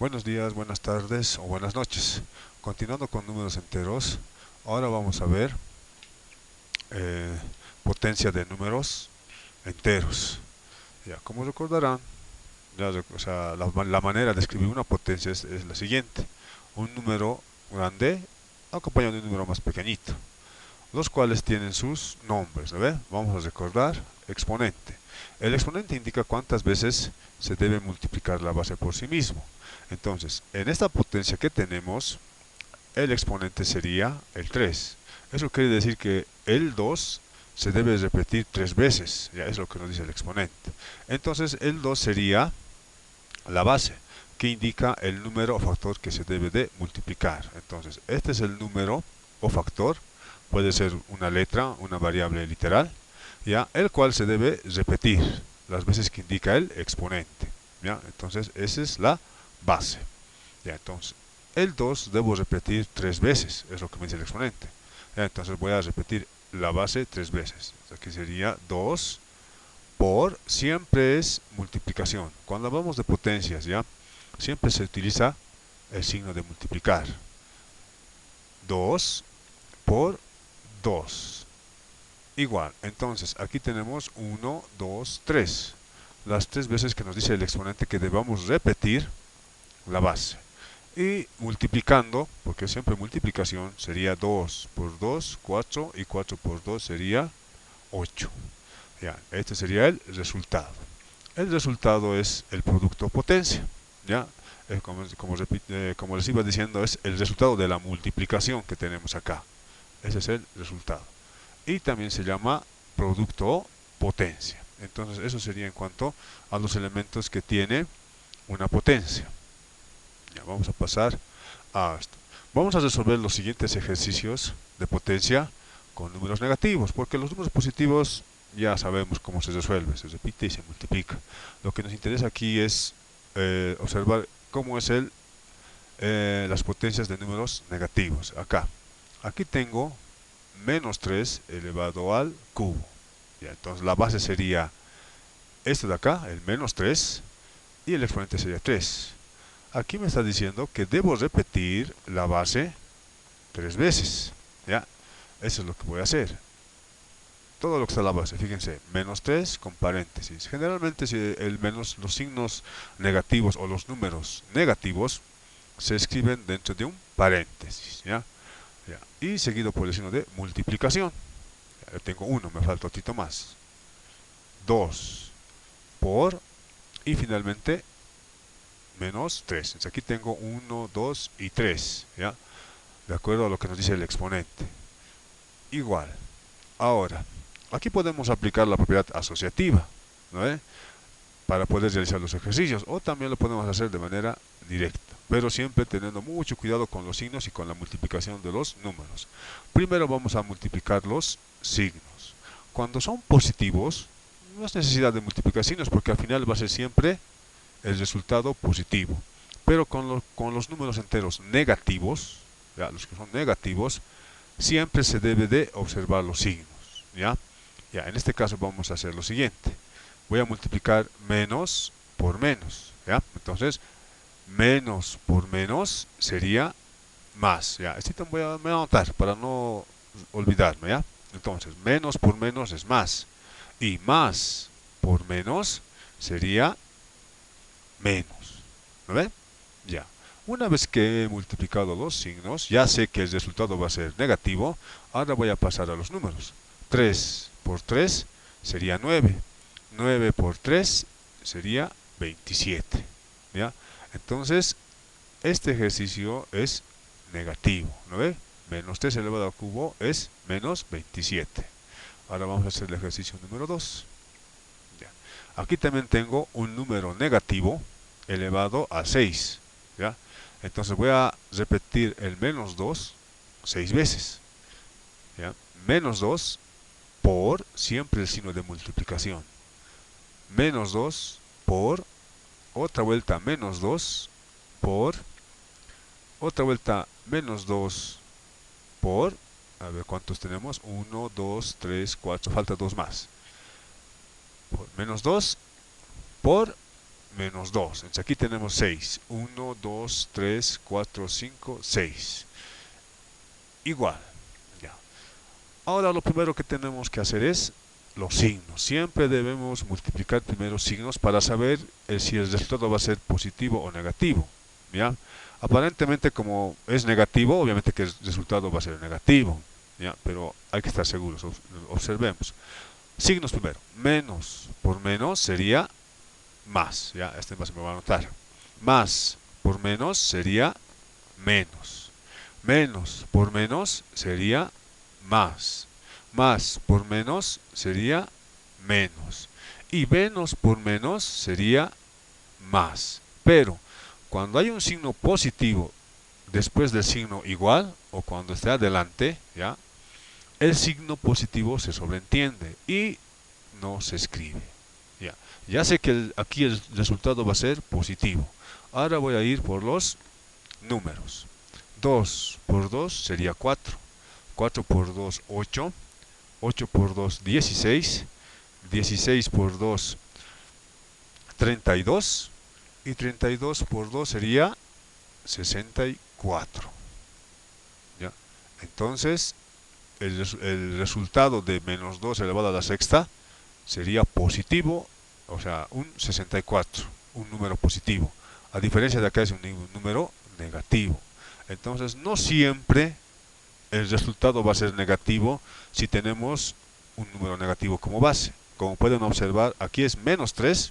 Buenos días, buenas tardes o buenas noches. Continuando con números enteros, ahora vamos a ver eh, potencia de números enteros. Ya, como recordarán, o sea, la manera de escribir una potencia es la siguiente. Un número grande acompañado de un número más pequeñito, los cuales tienen sus nombres, ¿no ve? Vamos a recordar exponente. El exponente indica cuántas veces se debe multiplicar la base por sí mismo. Entonces, en esta potencia que tenemos, el exponente sería el 3. Eso quiere decir que el 2 se debe repetir 3 veces, ya es lo que nos dice el exponente. Entonces el 2 sería la base, que indica el número o factor que se debe de multiplicar. Entonces este es el número o factor, puede ser una letra, una variable literal, ya, el cual se debe repetir las veces que indica el exponente. ¿Ya? Entonces esa es la base. Ya, entonces, el 2 debo repetir 3 veces, es lo que me dice el exponente. Ya, entonces voy a repetir la base 3 veces. Aquí sería 2 por, siempre es multiplicación. Cuando hablamos de potencias, ya, siempre se utiliza el signo de multiplicar. 2 por 2. Igual, entonces aquí tenemos 1, 2, 3. Las 3 veces que nos dice el exponente que debamos repetir la base. Y multiplicando, porque siempre multiplicación, sería 2 por 2, 4, y 4 por 2 sería 8. Ya, este sería el resultado. El resultado es el producto potencia. Ya, como les iba diciendo, es el resultado de la multiplicación que tenemos acá. Ese es el resultado. Y también se llama producto potencia. Entonces, eso sería en cuanto a los elementos que tiene una potencia. Ya, vamos a pasar a esto. Vamos a resolver los siguientes ejercicios de potencia con números negativos, porque los números positivos ya sabemos cómo se resuelve, se repite y se multiplica. Lo que nos interesa aquí es observar cómo es las potencias de números negativos. Aquí tengo menos 3 elevado al cubo. Ya, entonces la base sería esto de acá, el menos 3, y el exponente sería 3. Aquí me está diciendo que debo repetir la base 3 veces. ¿Ya? Eso es lo que voy a hacer. Todo lo que está en la base, fíjense, menos 3 con paréntesis. Generalmente si los signos negativos o los números negativos se escriben dentro de un paréntesis. ¿Ya? ¿Ya? Y seguido por el signo de multiplicación. Ya tengo 1, me falta otro más. 2 por, y finalmente menos 3. Entonces aquí tengo 1, 2 y 3. ¿Ya? De acuerdo a lo que nos dice el exponente. Igual. Ahora, aquí podemos aplicar la propiedad asociativa, ¿no es? Para poder realizar los ejercicios, o también lo podemos hacer de manera directa, pero siempre teniendo mucho cuidado con los signos y con la multiplicación de los números. Primero vamos a multiplicar los signos. Cuando son positivos, no es necesidad de multiplicar signos porque al final va a ser siempre el resultado positivo. Pero con los números enteros negativos, ¿ya? Los que son negativos, siempre se debe de observar los signos. ¿Ya? Ya, en este caso vamos a hacer lo siguiente. Voy a multiplicar menos por menos. ¿Ya? Entonces, menos por menos sería más. ¿Ya? Esto voy a anotar para no olvidarme. ¿Ya? Entonces, menos por menos es más. Y más por menos sería menos. ¿No ven? Ya. Una vez que he multiplicado los signos, ya sé que el resultado va a ser negativo. Ahora voy a pasar a los números. 3 por 3 sería 9. 9 por 3 sería 27. ¿Ya? Entonces, este ejercicio es negativo. ¿No ve? Menos 3 elevado al cubo es menos 27. Ahora vamos a hacer el ejercicio número 2. ¿Ya? Aquí también tengo un número negativo elevado a 6. ¿Ya? Entonces voy a repetir el menos 2 6 veces. ¿Ya? Menos 2 por siempre el signo de multiplicación. Menos 2 por otra vuelta menos 2 por otra vuelta menos 2 por, a ver cuántos tenemos, 1, 2, 3, 4, falta 2 más. Por menos 2 por menos 2. Entonces aquí tenemos 6. 1, 2, 3, 4, 5, 6. Igual. Ya. Ahora lo primero que tenemos que hacer es los signos. Siempre debemos multiplicar primero signos para saber si el resultado va a ser positivo o negativo. ¿Ya? Aparentemente como es negativo, obviamente que el resultado va a ser negativo. ¿Ya? Pero hay que estar seguros. Observemos. Signos primero. Menos por menos sería más. ¿Ya? Este más me va a anotar. Más por menos sería menos. Menos por menos sería más. Más por menos sería menos. Y menos por menos sería más. Pero cuando hay un signo positivo después del signo igual o cuando esté adelante, ¿ya? El signo positivo se sobreentiende y no se escribe. Ya, ya sé que aquí el resultado va a ser positivo. Ahora voy a ir por los números. 2 por 2 sería 4. 4 por 2, 8. 8 por 2, 16. 16 por 2, 32. Y 32 por 2 sería 64. ¿Ya? Entonces, el resultado de menos 2 elevado a la sexta sería positivo, o sea, un 64, un número positivo. A diferencia de acá es un número negativo. Entonces, no siempre el resultado va a ser negativo si tenemos un número negativo como base. Como pueden observar, aquí es menos 3,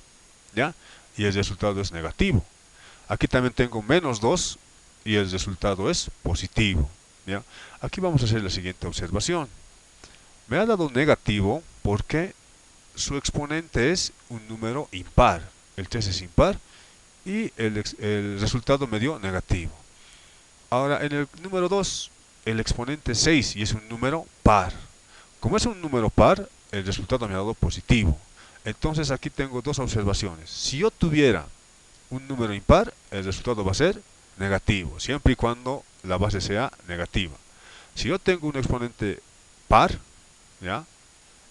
¿ya? Y el resultado es negativo. Aquí también tengo menos 2 y el resultado es positivo, ¿ya? Aquí vamos a hacer la siguiente observación. Me ha dado negativo porque su exponente es un número impar. El 3 es impar y el resultado me dio negativo. Ahora, en el número 2, el exponente es 6 y es un número par. Como es un número par, el resultado me ha dado positivo. Entonces aquí tengo dos observaciones. Si yo tuviera un número impar, el resultado va a ser negativo, siempre y cuando la base sea negativa. Si yo tengo un exponente par, ¿ya?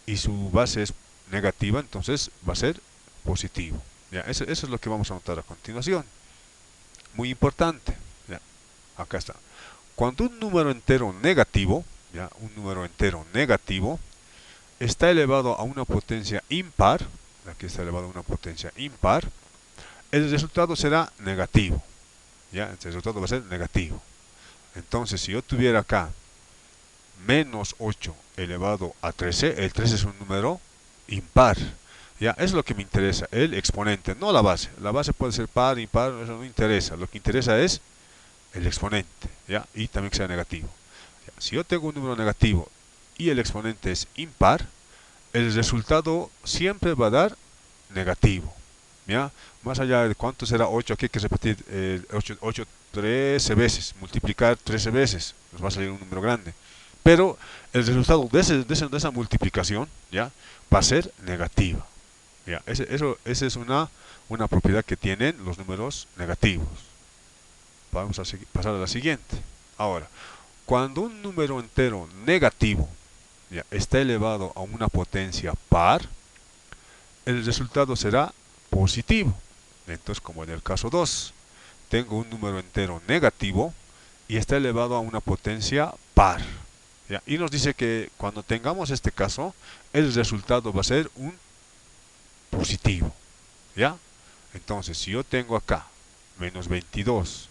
Y su base es negativa, entonces va a ser positivo. ¿Ya? Eso es lo que vamos a notar a continuación. Muy importante. ¿Ya? Acá está. Cuando un número entero negativo, ¿ya? Un número entero negativo, está elevado a una potencia impar, aquí está elevado a una potencia impar, el resultado será negativo. ¿Ya? El resultado va a ser negativo. Entonces, si yo tuviera acá menos 8 elevado a 13, el 13 es un número impar. Ya, es lo que me interesa, el exponente, no la base. La base puede ser par, impar, eso no interesa. Lo que interesa es el exponente, ¿ya? Y también que sea negativo. Ya, si yo tengo un número negativo y el exponente es impar, el resultado siempre va a dar negativo. ¿Ya? Más allá de cuánto será 8, aquí hay que repetir 8 13 veces, multiplicar 13 veces, nos va a salir un número grande. Pero el resultado de esa multiplicación, ¿ya? Va a ser negativa. ¿Ya? Esa es una propiedad que tienen los números negativos. Vamos a pasar a la siguiente. Ahora, cuando un número entero negativo, ¿ya? Está elevado a una potencia par, el resultado será positivo. Entonces, como en el caso 2, tengo un número entero negativo y está elevado a una potencia par. ¿Ya? Y nos dice que cuando tengamos este caso, el resultado va a ser un positivo. ¿Ya? Entonces, si yo tengo acá menos 22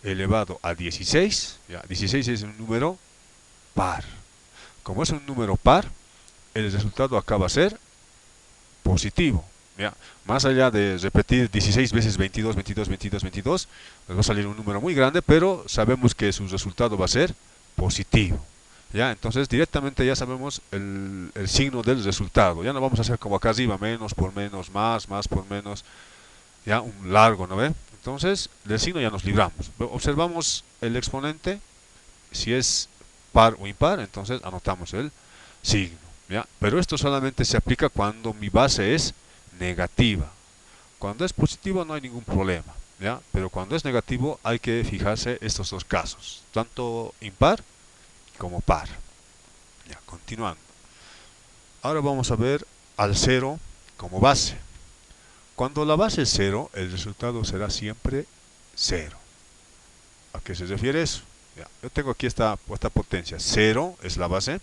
elevado a 16, ¿ya? 16 es un número par. Como es un número par, el resultado acá va a ser positivo. ¿Ya? Más allá de repetir 16 veces 22, 22, 22, 22, nos va a salir un número muy grande, pero sabemos que su resultado va a ser positivo. ¿Ya? Entonces directamente ya sabemos el signo del resultado. Ya no vamos a hacer como acá arriba, menos por menos, más por menos, ya un largo, ¿no ve? Entonces del signo ya nos libramos. Observamos el exponente, si es par o impar, entonces anotamos el signo. ¿Ya? Pero esto solamente se aplica cuando mi base es negativa. Cuando es positivo no hay ningún problema, ¿ya? Pero cuando es negativo hay que fijarse estos dos casos, tanto impar como par. Ya, continuando. Ahora vamos a ver al cero como base. Cuando la base es 0, el resultado será siempre 0. ¿A qué se refiere eso? Ya, yo tengo aquí esta potencia. 0 es la base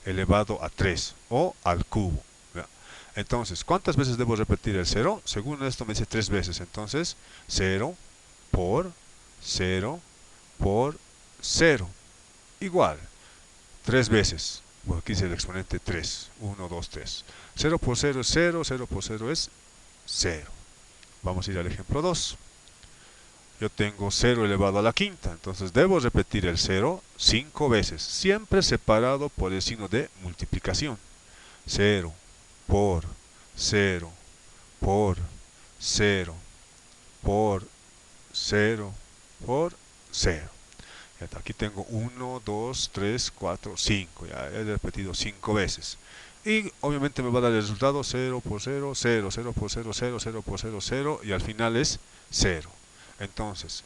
elevado a 3 o al cubo. ¿Ya? Entonces, ¿cuántas veces debo repetir el 0? Según esto me dice 3 veces. Entonces, 0 por 0 por 0. Igual, 3 veces. Bueno, aquí dice el exponente 3. 1, 2, 3. 0 por 0 es 0, 0 por 0 es 0. Vamos a ir al ejemplo 2. Yo tengo 0 elevado a la quinta, entonces debo repetir el 0 5 veces, siempre separado por el signo de multiplicación. 0 por 0 por 0 por 0 por 0. Aquí tengo 1, 2, 3, 4, 5. Ya he repetido 5 veces. Y obviamente me va a dar el resultado 0 por 0, 0, 0 por 0, 0, 0 por 0, 0. Y al final es 0. Entonces,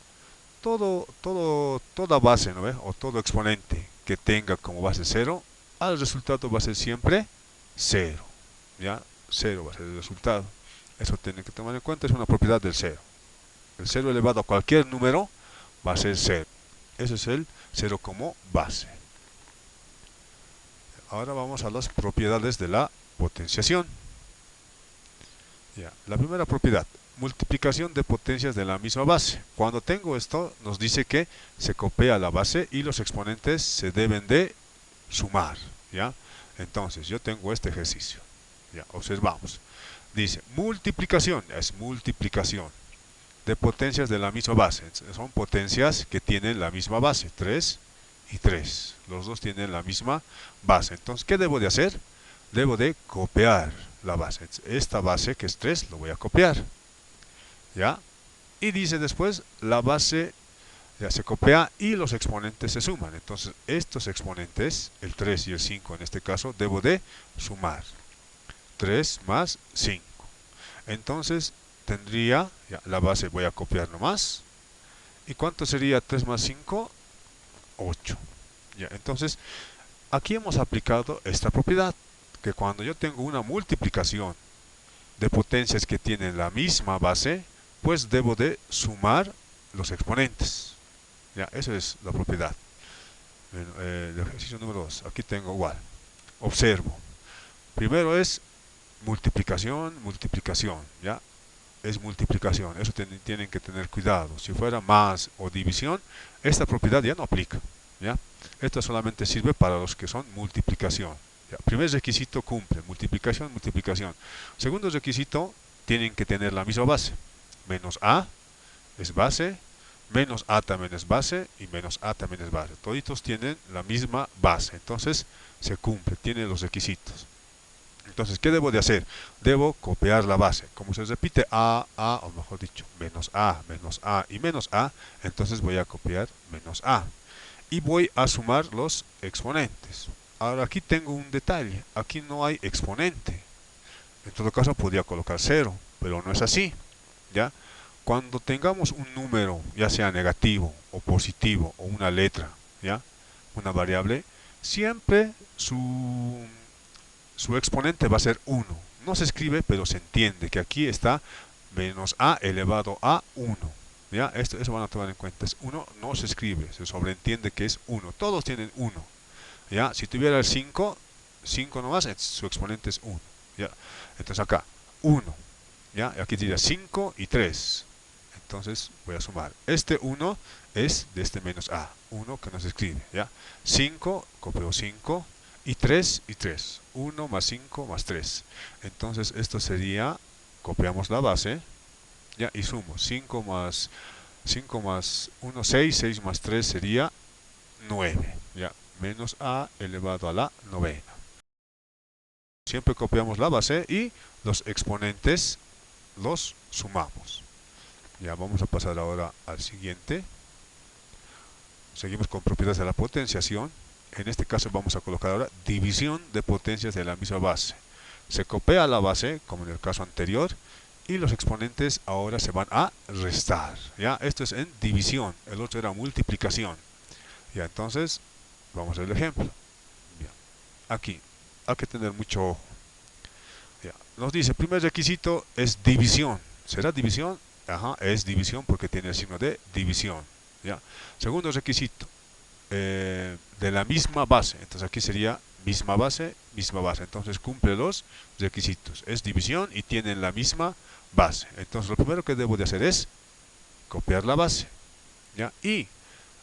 toda base, ¿no ve? O todo exponente que tenga como base 0, al resultado va a ser siempre 0. ¿Ya? 0 va a ser el resultado. Eso tienen que tomar en cuenta, es una propiedad del 0. El 0 elevado a cualquier número va a ser 0. Ese es el 0 como base. Ahora vamos a las propiedades de la potenciación. Ya. La primera propiedad, multiplicación de potencias de la misma base. Cuando tengo esto, nos dice que se copia la base y los exponentes se deben de sumar. ¿Ya? Entonces, yo tengo este ejercicio. Ya, observamos. Dice, multiplicación, es multiplicación de potencias de la misma base. Son potencias que tienen la misma base, 3 y 3. Los dos tienen la misma base. Entonces, ¿qué debo de hacer? Debo de copiar la base. Esta base que es 3 lo voy a copiar. ¿Ya? Y dice después, la base ya se copia y los exponentes se suman. Entonces, estos exponentes, el 3 y el 5 en este caso, debo de sumar. 3 más 5. Entonces, tendría, ya, la base voy a copiar nomás. ¿Y cuánto sería 3 más 5? 8. Ya, entonces, aquí hemos aplicado esta propiedad, que cuando yo tengo una multiplicación de potencias que tienen la misma base, pues debo de sumar los exponentes. Ya, esa es la propiedad. Bueno, el ejercicio número 2, aquí tengo igual. Observo. Primero es multiplicación, multiplicación, ¿ya? Es multiplicación, eso tienen que tener cuidado. Si fuera más o división, esta propiedad ya no aplica, ¿ya? Esto solamente sirve para los que son multiplicación. ¿Ya? Primer requisito cumple, multiplicación, multiplicación. Segundo requisito, tienen que tener la misma base. Menos a es base, menos a también es base y menos a también es base. Toditos tienen la misma base, entonces se cumple, tiene los requisitos. Entonces, ¿qué debo de hacer? Debo copiar la base. Como se repite a, o mejor dicho, menos a y menos a, entonces voy a copiar menos a. Y voy a sumar los exponentes. Ahora aquí tengo un detalle. Aquí no hay exponente. En todo caso podría colocar 0, pero no es así. ¿Ya? Cuando tengamos un número, ya sea negativo o positivo o una letra, ¿ya? Una variable, siempre su exponente va a ser 1. No se escribe, pero se entiende que aquí está menos a elevado a 1. ¿Ya? Eso van a tomar en cuenta. Es 1, no se escribe, se sobreentiende que es 1. Todos tienen 1. ¿Ya? Si tuviera el 5, 5 nomás, su exponente es 1. ¿Ya? Entonces acá, 1. ¿Ya? Aquí diría 5 y 3. Entonces voy a sumar. Este 1 es de este menos a. 1 que no se escribe. ¿Ya? 5, copio 5. Y 3 y 3. 1 más 5 más 3. Entonces esto sería, copiamos la base, ya, y sumo. 5 más 1, 6. 6 más 3 sería 9. Ya, menos a elevado a la novena. Siempre copiamos la base y los exponentes los sumamos. Ya, vamos a pasar ahora al siguiente. Seguimos con propiedades de la potenciación. En este caso vamos a colocar ahora división de potencias de la misma base. Se copia la base, como en el caso anterior, y los exponentes ahora se van a restar. ¿Ya? Esto es en división, el otro era multiplicación. Ya, entonces, vamos al ejemplo. Bien. Aquí, hay que tener mucho ojo. Ya. Nos dice, primer requisito es división. ¿Será división? Ajá, es división porque tiene el signo de división. ¿Ya? Segundo requisito, de la misma base. Entonces aquí sería misma base, misma base. Entonces cumple los requisitos. Es división y tiene la misma base. Entonces lo primero que debo de hacer es copiar la base. ¿Ya? Y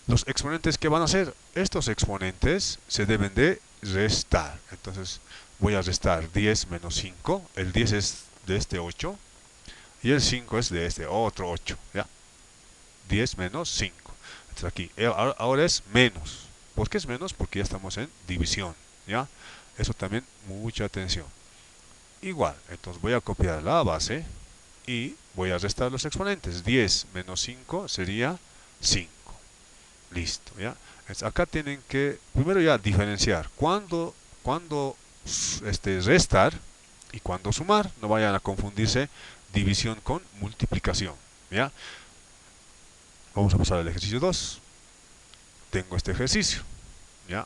los exponentes que van a ser, estos exponentes se deben de restar. Entonces voy a restar 10 menos 5. El 10 es de este 8 y el 5 es de este otro 8. ¿Ya? 10 menos 5. Entonces aquí, ahora es menos. ¿Por qué es menos? Porque ya estamos en división. ¿Ya? Eso también, mucha atención. Igual, entonces voy a copiar la base y voy a restar los exponentes. 10 menos 5 sería 5. Listo, ¿ya? Entonces acá tienen que, primero ya diferenciar cuando restar y cuando sumar. No vayan a confundirse división con multiplicación, ¿ya? Vamos a pasar al ejercicio 2. Tengo este ejercicio, ¿ya?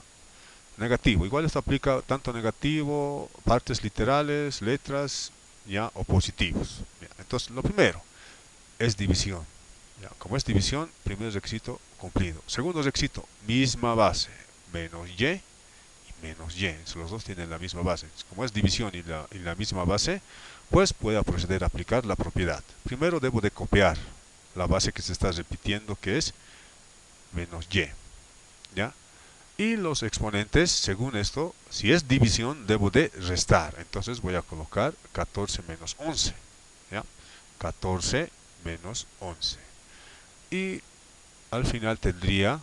Negativo. Igual esto aplica tanto negativo, partes literales, letras, ¿ya? O positivos. ¿Ya? Entonces, lo primero es división. ¿Ya? Como es división, primer requisito cumplido. Segundo requisito, misma base. Menos y menos y. Los dos tienen la misma base. Como es división y la misma base, pues puedo proceder a aplicar la propiedad. Primero debo de copiar la base que se está repitiendo, que es menos y. ¿Ya? Y los exponentes, según esto, si es división, debo de restar. Entonces voy a colocar 14 menos 11. ¿Ya? 14 menos 11. Y al final tendría,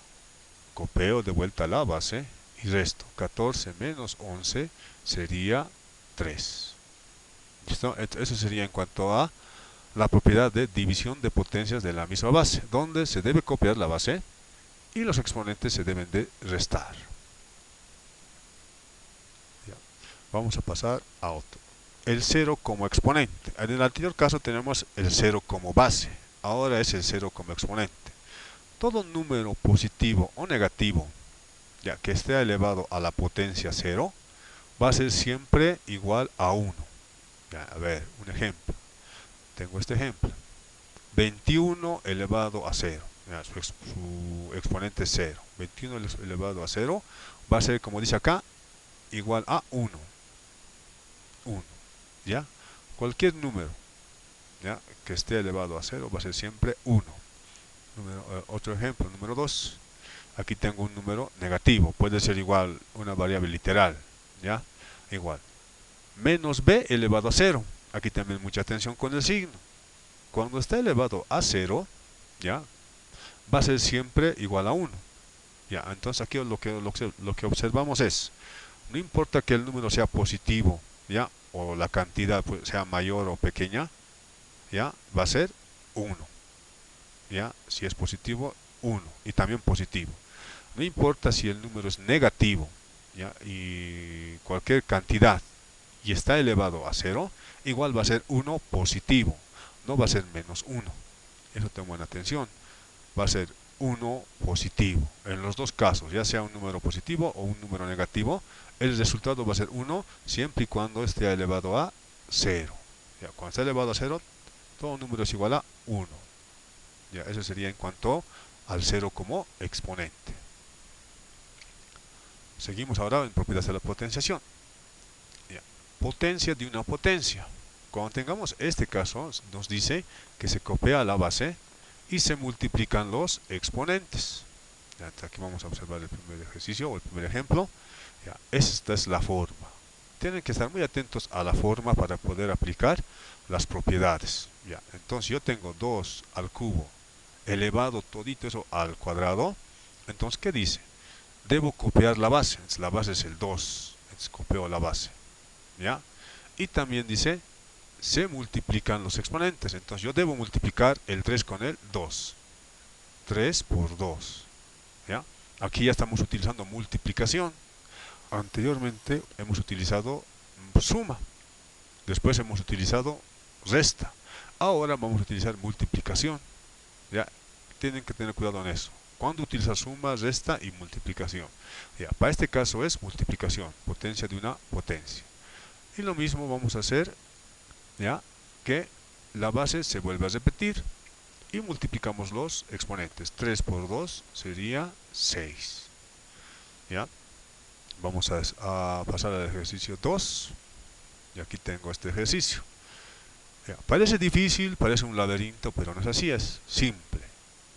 copio de vuelta la base y resto. 14 menos 11 sería 3. ¿Listo? Eso sería en cuanto a la propiedad de división de potencias de la misma base, donde se debe copiar la base y los exponentes se deben de restar. Ya. Vamos a pasar a otro. El 0 como exponente. En el anterior caso tenemos el 0 como base. Ahora es el 0 como exponente. Todo número positivo o negativo, ya que esté elevado a la potencia 0, va a ser siempre igual a 1. Ya, a ver, un ejemplo. Tengo este ejemplo. 21 elevado a 0. Ya, su exponente es 0. 21 elevado a 0 va a ser, como dice acá, igual a 1. 1. ¿Ya? Cualquier número, ¿ya?, que esté elevado a 0 va a ser siempre 1. Otro ejemplo, número 2. Aquí tengo un número negativo. Puede ser igual una variable literal. ¿Ya? Igual. Menos b elevado a 0. Aquí también mucha atención con el signo. Cuando está elevado a 0, ¿ya?, va a ser siempre igual a 1. ¿Ya? Entonces aquí lo que observamos es, no importa que el número sea positivo, ¿ya?, o la cantidad pues, sea mayor o pequeña, ¿ya?, va a ser 1. ¿Ya? Si es positivo, 1. Y también positivo. No importa si el número es negativo, ¿ya?, y cualquier cantidad y está elevado a 0, igual va a ser 1 positivo. No va a ser menos 1. Eso tengo en atención. Va a ser 1 positivo. En los dos casos, ya sea un número positivo o un número negativo, el resultado va a ser 1 siempre y cuando esté elevado a 0. ¿Ya? Cuando está elevado a 0, todo número es igual a 1. ¿Ya? Eso sería en cuanto al 0 como exponente. Seguimos ahora en propiedades de la potenciación. ¿Ya? Potencia de una potencia. Cuando tengamos este caso, nos dice que se copia la base y se multiplican los exponentes. Ya, aquí vamos a observar el primer ejercicio o el primer ejemplo. Ya, esta es la forma. Tienen que estar muy atentos a la forma para poder aplicar las propiedades. Ya, entonces yo tengo 2 al cubo elevado todito eso al cuadrado. Entonces, ¿qué dice? Debo copiar la base. Entonces, la base es el 2. Entonces, copio la base. ¿Ya? Y también dice, se multiplican los exponentes. Entonces, yo debo multiplicar el 3 con el 2. 3 por 2. ¿Ya? Aquí ya estamos utilizando multiplicación. Anteriormente hemos utilizado suma. Después hemos utilizado resta. Ahora vamos a utilizar multiplicación. ¿Ya? Tienen que tener cuidado en eso. Cuando utilizar suma, resta y multiplicación. Ya, para este caso es multiplicación, potencia de una potencia. Y lo mismo vamos a hacer ¿ya? Que la base se vuelve a repetir y multiplicamos los exponentes. 3 por 2 sería 6, ¿ya? Vamos a pasar al ejercicio 2 y aquí tengo este ejercicio. Ya, parece difícil, parece un laberinto, pero no es así, es simple.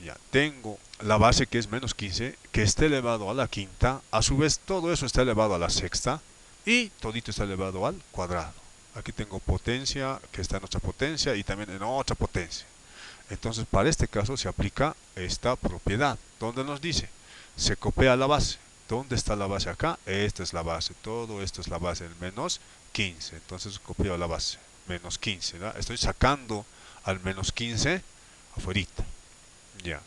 Ya, tengo la base que es menos 15, que está elevado a la quinta, a su vez todo eso está elevado a la sexta, y todito está elevado al cuadrado. Aquí tengo potencia, que está en otra potencia, y también en otra potencia. Entonces, para este caso se aplica esta propiedad, donde nos dice, se copia la base. ¿Dónde está la base acá? Esta es la base, todo esto es la base, el menos 15. Entonces copio la base, menos 15, ¿verdad? Estoy sacando al menos 15 afuerita. Ya.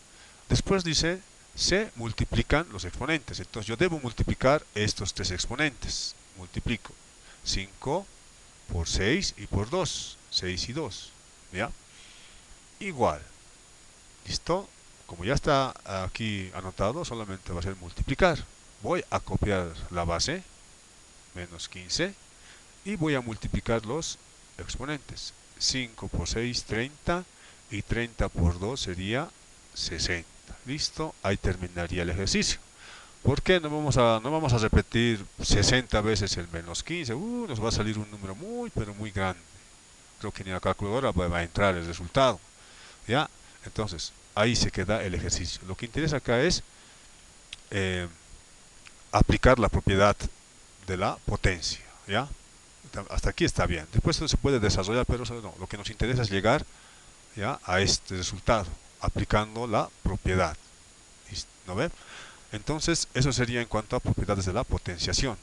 Después dice, se multiplican los exponentes. Entonces yo debo multiplicar estos tres exponentes. Multiplico 5 por 6 y por 2. 6 y 2. ¿Ya? Igual. ¿Listo? Como ya está aquí anotado, solamente va a ser multiplicar. Voy a copiar la base, menos 15, y voy a multiplicar los exponentes. 5 por 6, 30, y 30 por 2 sería 60. ¿Listo? Ahí terminaría el ejercicio. ¿Por qué no vamos a repetir 60 veces el menos 15? Nos va a salir un número muy, pero muy grande. Creo que ni la calculadora va a entrar el resultado. ¿Ya? Entonces, ahí se queda el ejercicio. Lo que interesa acá es eh, aplicar la propiedad de la potencia. ¿Ya? Hasta aquí está bien. Después eso se puede desarrollar, pero eso no. Lo que nos interesa es llegar, ¿ya?, a este resultado, aplicando la propiedad. ¿No ve? Entonces, eso sería en cuanto a propiedades de la potenciación.